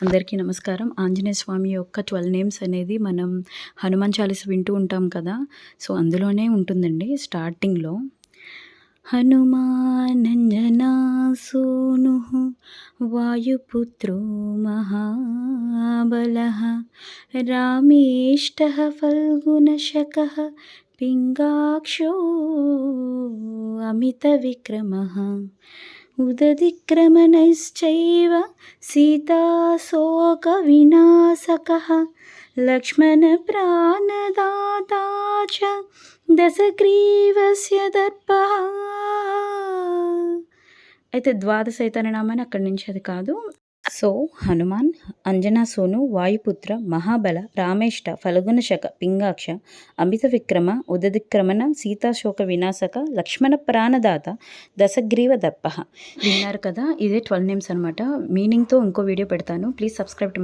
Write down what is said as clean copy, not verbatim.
అందరికీ నమస్కారం. ఆంజనేయ స్వామి యొక్క 12 నేమ్స్ అనేది మనం హనుమాన్ చాలీస వింటూ ఉంటాం కదా! సో, అందులోనే ఉంటుందండి స్టార్టింగ్‌లో. హనుమానంజనా సూనుః వాయుపుత్రో మహాబలః రామేష్టః ఫల్గుణశకः పింగాక్షో అమితవిక్రమः ఉదతిక్రమణశ్చైవ సీతాశోకవినాశకः లక్ష్మణప్రాణదాతా చ దశగ్రీవస్య దర్పః. అయితే ద్వాదశైతన నామాన్ని అక్కడి నుంచి అది కాదు. సో హనుమాన్, అంజనా సోను, వాయుపుత్ర, మహాబల, రామేష్ట, ఫల్గుణశక, పింగాక్ష, అమిత విక్రమ, ఉదదిక్రమణ, సీతాశోక వినాశక, లక్ష్మణ ప్రాణదాత, దశగ్రీవ దర్ప. విన్నారు కదా, ఇదే 12 నేమ్స్ అనమాట. మీనింగ్తో ఇంకో వీడియో పెడతాను. Please subscribe to my